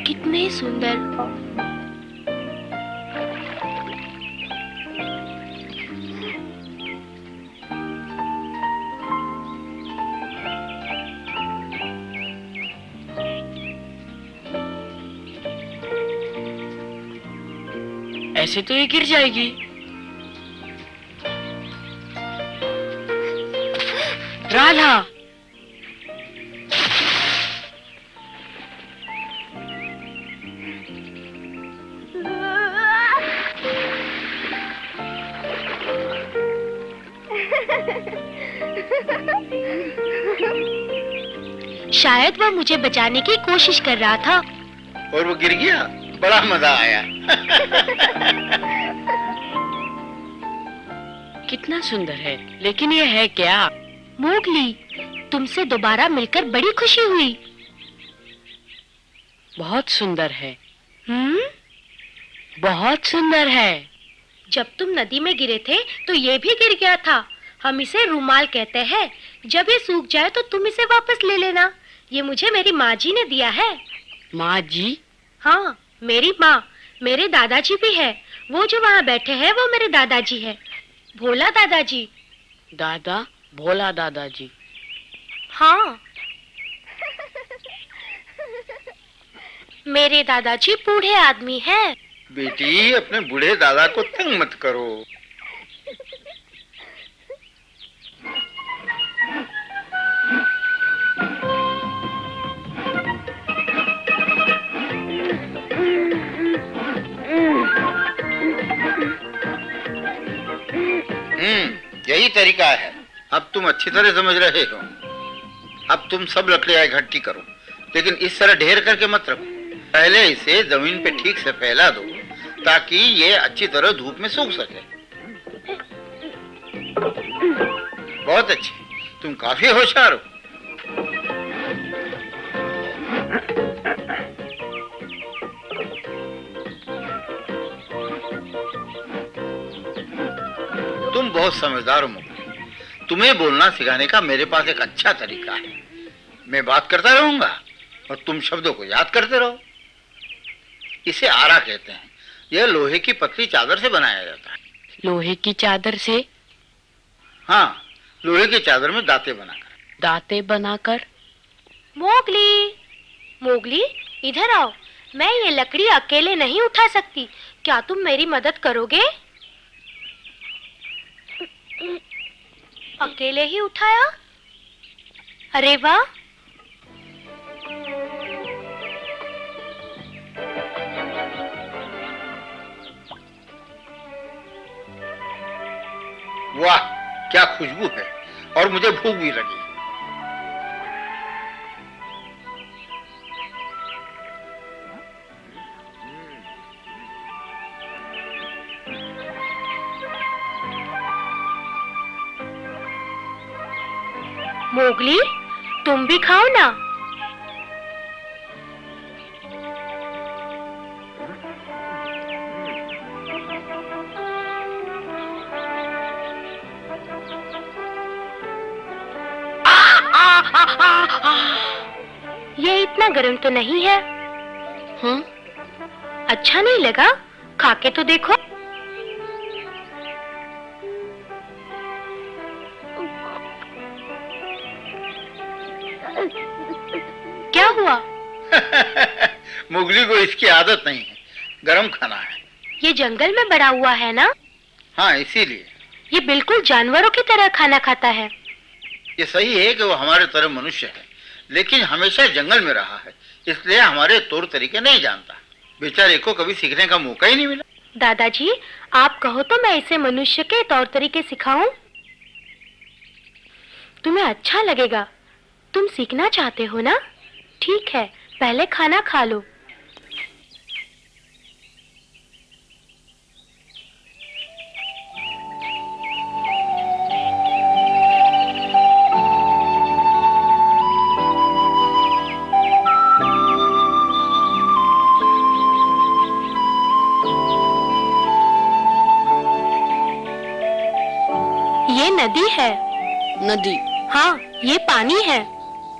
कितने सुंदर। ऐसे तो ये गिर जाएगी। राधा, शायद वह मुझे बचाने की कोशिश कर रहा था। और वो गिर गया। बड़ा मजा आया। कितना सुंदर है, लेकिन ये है क्या? मोगली, तुमसे दोबारा मिलकर बड़ी खुशी हुई। बहुत सुंदर है। बहुत सुंदर है। जब तुम नदी में गिरे थे तो ये भी गिर गया था। हम इसे रूमाल कहते हैं। जब ये सूख जाए तो तुम इसे वापस ले लेना। ये मुझे मेरी माँ जी ने दिया है। माँ जी? हाँ, मेरी माँ। मेरे दादाजी भी है। वो जो वहाँ बैठे हैं वो मेरे दादाजी है। भोला दादाजी। दादा, भोला दादाजी। हाँ। मेरे दादाजी बूढ़े आदमी हैं। बेटी, अपने बूढ़े दादा को तंग मत करो। यही तरीका है। अब तुम अच्छी तरह समझ रहे हो। अब तुम सब लकड़ियां इकट्ठी करो, लेकिन इस तरह ढेर करके मत रखो। पहले इसे जमीन पे ठीक से फैला दो ताकि ये अच्छी तरह धूप में सूख सके। बहुत अच्छी, तुम काफी होशियार हो। तुम बहुत समझदार हो मुगली। तुम्हें बोलना सिखाने का मेरे पास एक अच्छा तरीका है। मैं बात करता रहूंगा और तुम शब्दों को याद करते रहो। इसे आरा कहते हैं। यह लोहे की पतली चादर से बनाया जाता है। लोहे की चादर से? हाँ, लोहे की चादर में दांते बनाकर। दांते बनाकर? मोगली, मोगली, इधर आओ। मैं ये लकड़ी अकेले नहीं उठा सकती। क्या तुम मेरी मदद करोगे? अकेले ही उठाया? अरे वाह! वाह, क्या खुशबू है। और मुझे भूख भी लगी। मोगली, तुम भी खाओ ना। ये इतना गर्म तो नहीं है। अच्छा नहीं लगा? खा के तो देखो। क्या हुआ? मुगली को इसकी आदत नहीं है। गरम खाना है। ये जंगल में बड़ा हुआ है ना? हाँ, इसीलिए। ये बिल्कुल जानवरों की तरह खाना खाता है। ये सही है कि वो हमारे तरह मनुष्य है, लेकिन हमेशा जंगल में रहा है, इसलिए हमारे तौर तरीके नहीं जानता। बेचारे को कभी सीखने का मौका ही नहीं मिला। दादाजी, आप कहो तो मैं इसे मनुष्य के तौर तरीके सिखाऊं? तुम्हें अच्छा लगेगा। तुम सीखना चाहते हो ना? ठीक है, पहले खाना खा लो। ये नदी है। नदी? हाँ, ये पानी है।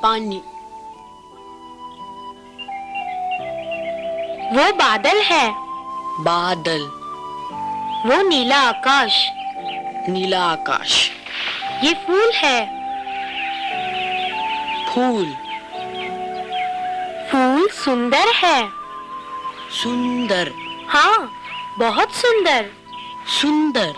पानी। वो बादल है। बादल। वो नीला आकाश। नीला आकाश। ये फूल है। फूल। फूल सुंदर है। सुंदर। हाँ, बहुत सुंदर। सुंदर।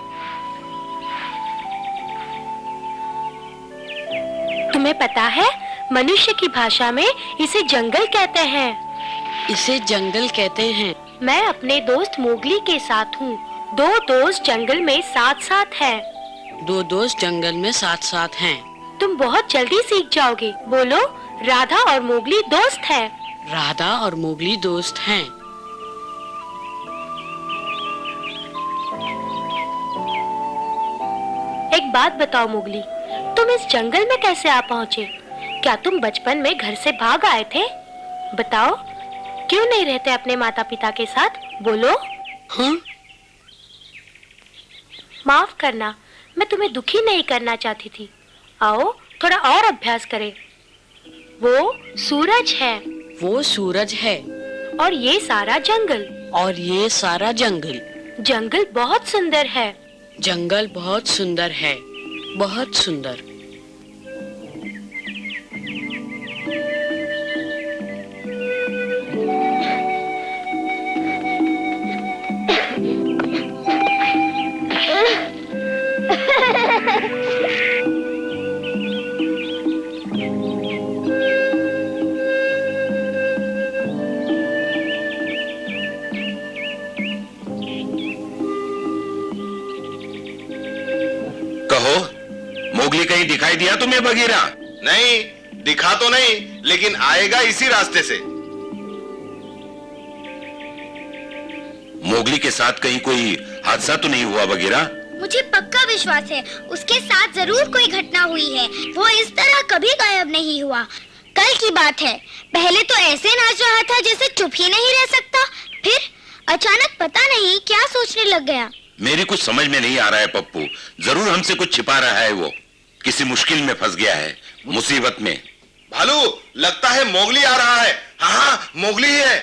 तुम्हें पता है, मनुष्य की भाषा में इसे जंगल कहते हैं। इसे जंगल कहते हैं। मैं अपने दोस्त मोगली के साथ हूँ। 2 दोस्त जंगल में साथ साथ हैं। 2 दोस्त जंगल में साथ साथ हैं। तुम बहुत जल्दी सीख जाओगे। बोलो, राधा और मोगली दोस्त हैं। राधा और मोगली दोस्त हैं। एक बात बताओ मोगली, तुम इस जंगल में कैसे आ पहुँचे? क्या तुम बचपन में घर से भाग आए थे? बताओ, क्यों नहीं रहते अपने माता पिता के साथ? बोलो। हाँ? माफ करना, मैं तुम्हें दुखी नहीं करना चाहती थी। आओ, थोड़ा और अभ्यास करें। वो सूरज है। वो सूरज है। और ये सारा जंगल। और ये सारा जंगल। जंगल बहुत सुंदर है। जंगल बहुत सुंदर है। बहुत सुंदर। मोगली कहीं दिखाई दिया तुम्हें बगीरा? नहीं, दिखा तो नहीं, लेकिन आएगा इसी रास्ते से। मोगली के साथ कहीं कोई हादसा तो नहीं हुआ बगीरा? मुझे पक्का विश्वास है उसके साथ जरूर कोई घटना हुई है। वो इस तरह कभी गायब नहीं हुआ। कल की बात है, पहले तो ऐसे नाच रहा था जैसे चुप ही नहीं रह सकता, फिर अचानक पता नहीं क्या सोचने लग गया। मेरी कुछ समझ में नहीं आ रहा है पप्पू। जरूर हमसे कुछ छिपा रहा है। वो किसी मुश्किल में फंस गया है, मुसीबत में। भालू, लगता है मोगली आ रहा है। हाँ हाँ, मोगली ही है।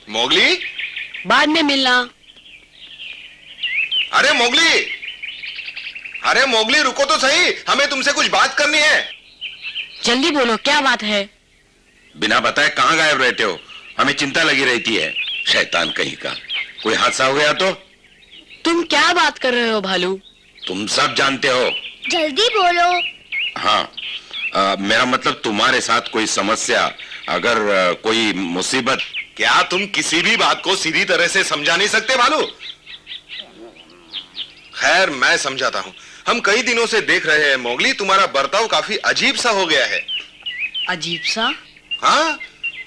मोगली, बाद में मिलना। अरे मोगली, अरे मोगली, रुको तो सही, हमें तुमसे कुछ बात करनी है। जल्दी बोलो, क्या बात है? बिना बताए कहाँ गायब रहते हो? हमें चिंता लगी रहती है। शैतान कहीं का। कोई हादसा हो गया तो? तुम क्या बात कर रहे हो भालू? तुम सब जानते हो। जल्दी बोलो। हाँ, मेरा मतलब तुम्हारे साथ कोई समस्या, अगर कोई मुसीबत। क्या तुम किसी भी बात को सीधी तरह से समझा नहीं सकते भालू? खैर, मैं समझाता हूँ। हम कई दिनों से देख रहे हैं मोगली, तुम्हारा बर्ताव काफी अजीब सा हो गया है। अजीब सा? हाँ,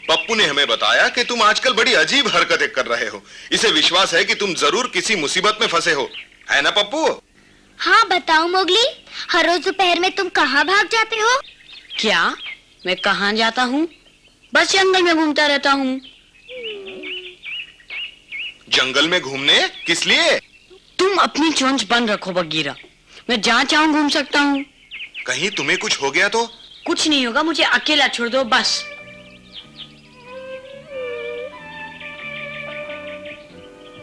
पप्पू ने हमें बताया कि तुम आजकल बड़ी अजीब हरकतें कर रहे हो। इसे विश्वास है कि तुम जरूर किसी मुसीबत में फंसे हो, है ना पप्पू? हाँ बताओ मोगली, हर रोज दोपहर में तुम कहाँ भाग जाते हो? क्या? मैं कहाँ जाता हूँ? बस जंगल में घूमता रहता हूँ। जंगल में घूमने किस लिए? तुम अपनी चोंच बंद रखो बगीरा। मैं जहाँ चाहूँ घूम सकता हूँ। कहीं तुम्हें कुछ हो गया तो? कुछ नहीं होगा, मुझे अकेला छोड़ दो बस।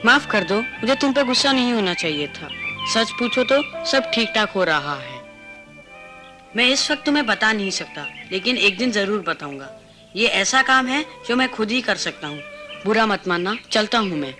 माफ कर दो, मुझे तुम पे गुस्सा नहीं होना चाहिए था। सच पूछो तो सब ठीक ठाक हो रहा है। मैं इस वक्त तुम्हें बता नहीं सकता, लेकिन एक दिन जरूर बताऊंगा। ये ऐसा काम है जो मैं खुद ही कर सकता हूँ। बुरा मत मानना, चलता हूँ मैं।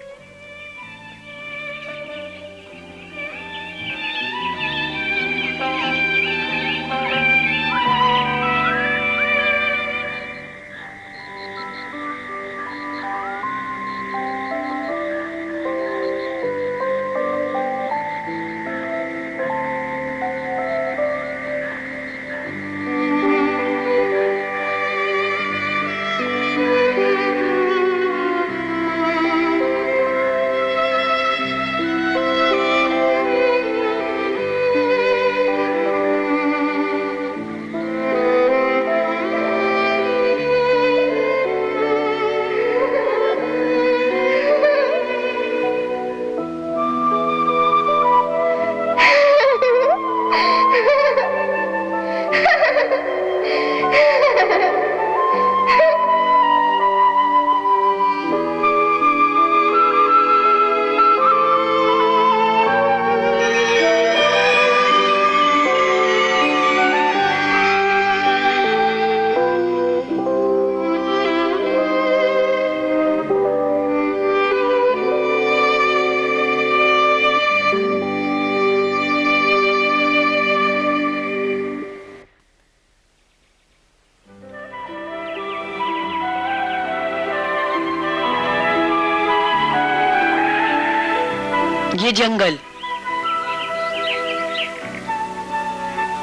ये जंगल,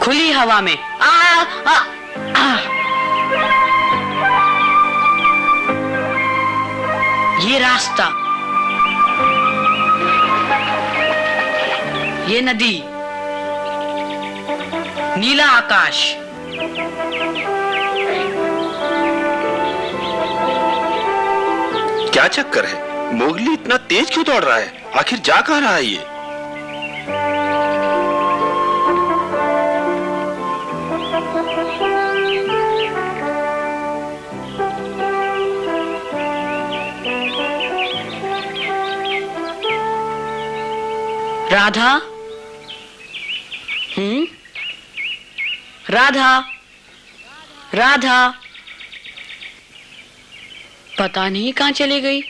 खुली हवा में। ये रास्ता, ये नदी, नीला आकाश। क्या चक्कर है? मोगली इतना तेज क्यों दौड़ रहा है? आखिर जा कहाँ रहा है ये? राधा, राधा, राधा, पता नहीं कहाँ चली गई।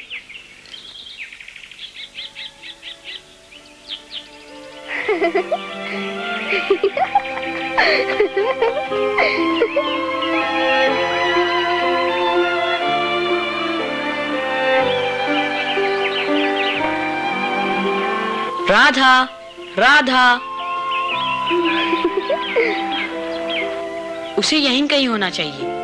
राधा, राधा, उसे यहीं कहीं होना चाहिए।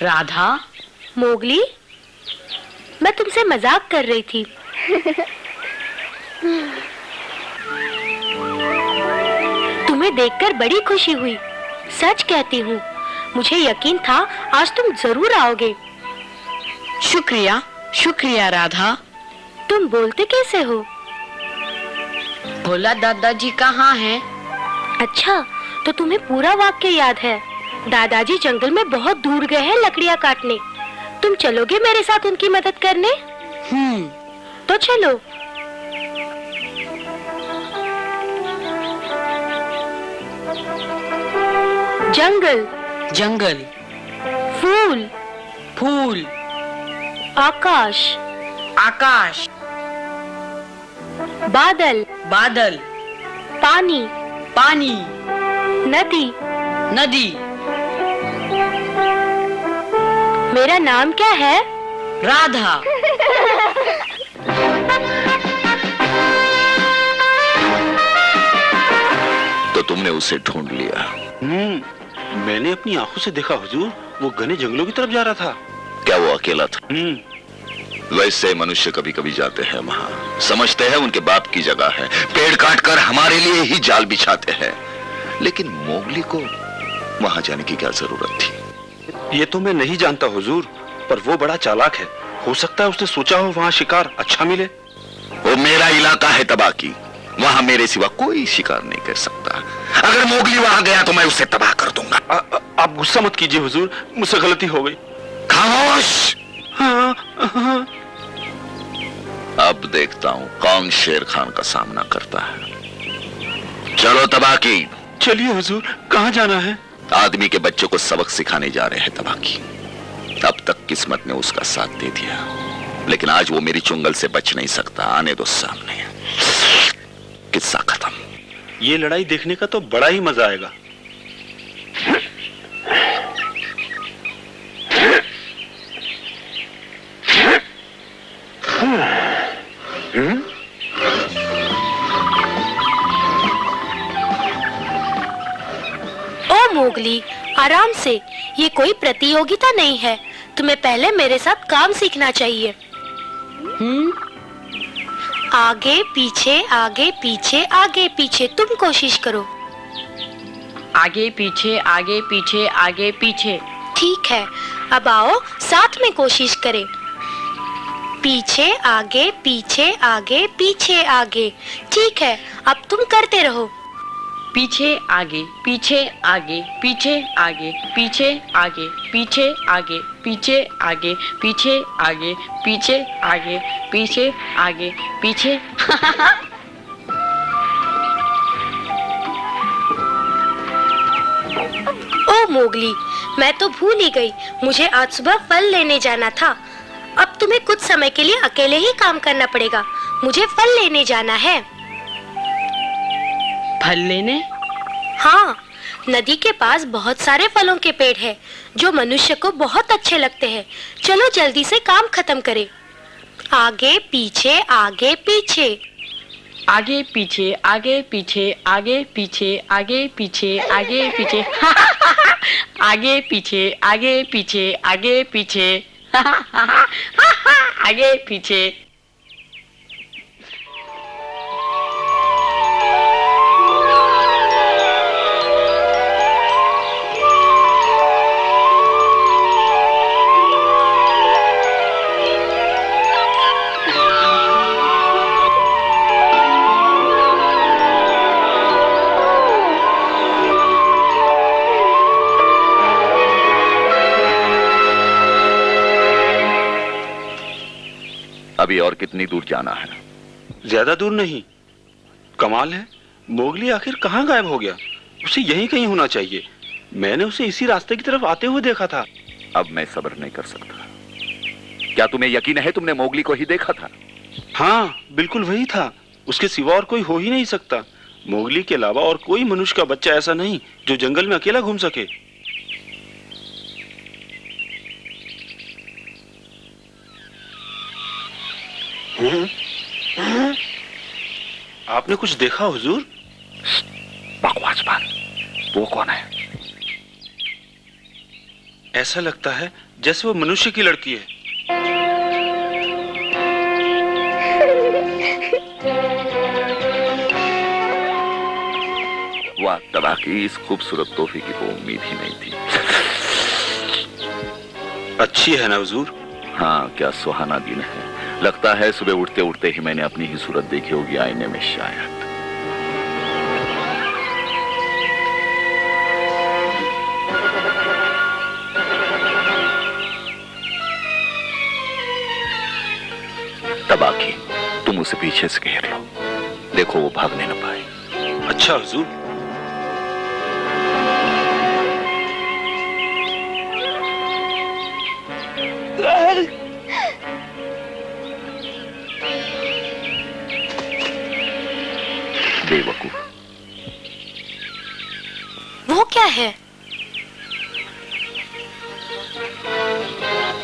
राधा, मोगली, मैं तुमसे मजाक कर रही थी। तुम्हें देखकर बड़ी खुशी हुई, सच कहती हूँ। मुझे यकीन था आज तुम जरूर आओगे। शुक्रिया, शुक्रिया राधा। तुम बोलते कैसे हो? भोला दादाजी कहाँ हैं? अच्छा, तो तुम्हें पूरा वाक्य याद है। दादाजी जंगल में बहुत दूर गए हैं लकड़ियाँ काटने। तुम चलोगे मेरे साथ उनकी मदद करने? तो चलो। जंगल, जंगल, फूल, फूल, आकाश, आकाश, बादल, बादल, पानी, पानी, नदी। नदी। मेरा नाम क्या है? राधा। तो तुमने उसे ढूंढ लिया? मैंने अपनी आंखों से देखा हुजूर, वो घने जंगलों की तरफ जा रहा था। क्या वो अकेला था? वैसे मनुष्य कभी कभी जाते हैं वहां, समझते हैं उनके बाप की जगह है, पेड़ काटकर हमारे लिए ही जाल बिछाते हैं। लेकिन मोगली को वहां जाने की क्या जरूरत थी? ये तो मैं नहीं जानता हुजूर, पर वो बड़ा चालाक है। हो सकता है उसने सोचा हो वहां शिकार अच्छा मिले। वो मेरा इलाका है तबाकी, वहां मेरे सिवा कोई शिकार नहीं कर सकता। अगर मोगली वहां गया तो मैं उसे तबाह कर दूंगा। आप गुस्सा मत कीजिए हुजूर, मुझसे गलती हो गई। खामोश। हाँ। अब देखता हूं कौन शेर खान का सामना करता है। चलो तबाकी। चलिए हुजूर, कहाँ जाना है? आदमी के बच्चों को सबक सिखाने जा रहे हैं तबाकी। अब तक किस्मत ने उसका साथ दे दिया, लेकिन आज वो मेरी चुंगल से बच नहीं सकता। आने दो सामने। किस्सा खत्म। ये लड़ाई देखने का तो बड़ा ही मजा आएगा। ओ मोगली, आराम से, ये कोई प्रतियोगिता नहीं है। तुम्हें पहले मेरे साथ काम सीखना चाहिए। आगे पीछे, आगे पीछे, आगे पीछे। तुम कोशिश करो। आगे पीछे, आगे पीछे, आगे पीछे। ठीक है, अब आओ साथ में कोशिश करें। पीछे आगे, पीछे आगे, पीछे आगे। ठीक है, अब तुम करते रहो। पीछे आगे, पीछे आगे, पीछे आगे, पीछे आगे, पीछे आगे, पीछे आगे, पीछे आगे, पीछे आगे, पीछे आगे, पीछे। ओ मोगली, मैं तो भूल ही गई, मुझे आज सुबह फल लेने जाना था। अब तुम्हें कुछ समय के लिए अकेले ही काम करना पड़ेगा। मुझे फल लेने जाना है। फल लेने? हाँ, नदी के पास बहुत सारे फलों के पेड़ हैं, जो मनुष्य को बहुत अच्छे लगते हैं। चलो जल्दी से काम खत्म करें। आगे पीछे आगे पीछे, आगे पीछे आगे पीछे आगे पीछे आगे पीछे आगे पीछे आगे पीछे आगे पीछे आगे पीछे आगे पीछे। अभी और कितनी दूर जाना है? ज्यादा दूर नहीं। कमाल है, मोगली आखिर कहाँ गायब हो गया? उसे यहीं कहीं होना चाहिए। मैंने उसे इसी रास्ते की तरफ आते हुए देखा था। अब मैं सब्र नहीं कर सकता। क्या तुम्हें यकीन है तुमने मोगली को ही देखा था? हाँ, बिल्कुल वही था। उसके सिवा और कोई हो ही नहीं सकता। मोगली के अलावा और कोई मनुष्य का बच्चा ऐसा नहीं जो जंगल में अकेला घूम सके। आपने कुछ देखा हुजूर? बकवास बंद। वो कौन है? ऐसा लगता है जैसे वो मनुष्य की लड़की है। वाह, तबाह की इस खूबसूरत तोहफे की तो उम्मीद ही नहीं थी। अच्छी है ना हुजूर? हाँ, क्या सुहाना दिन है। लगता है सुबह उठते उठते ही मैंने अपनी ही सूरत देखी होगी आईने में शायद। तबाकी, तुम उसे पीछे से घेर लो। देखो वो भागने न पाए। अच्छा हुजूर। बेवकूफ। वो क्या है?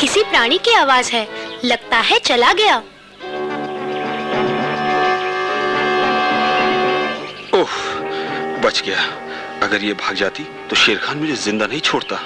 किसी प्राणी की आवाज है। लगता है चला गया। ओह, बच गया। अगर ये भाग जाती तो शेर खान मुझे जिंदा नहीं छोड़ता।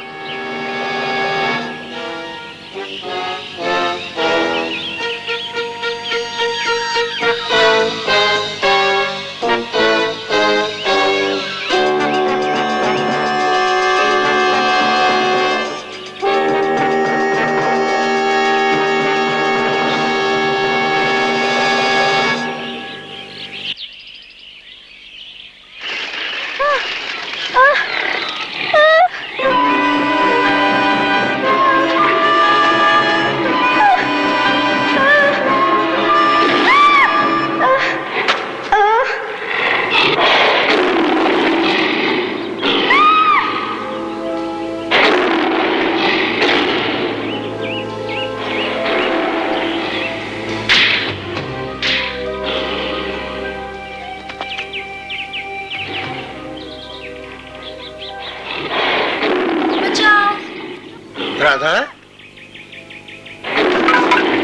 राधा,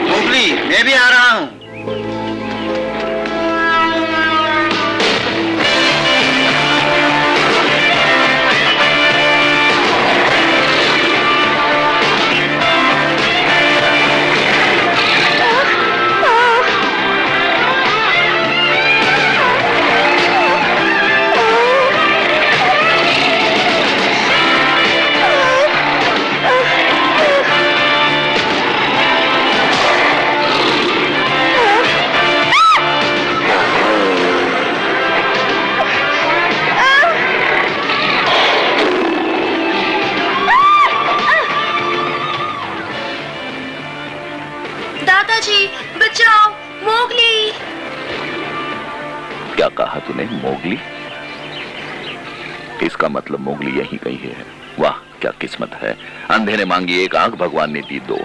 मोगली, मैं भी आ रहा हूँ। दादाजी बचाओ, मोगली। क्या कहा तूने? मोगली? इसका मतलब मोगली यहीं कहीं है। वाह, क्या किस्मत है। अंधे ने मांगी एक आंख, भगवान ने दी दो।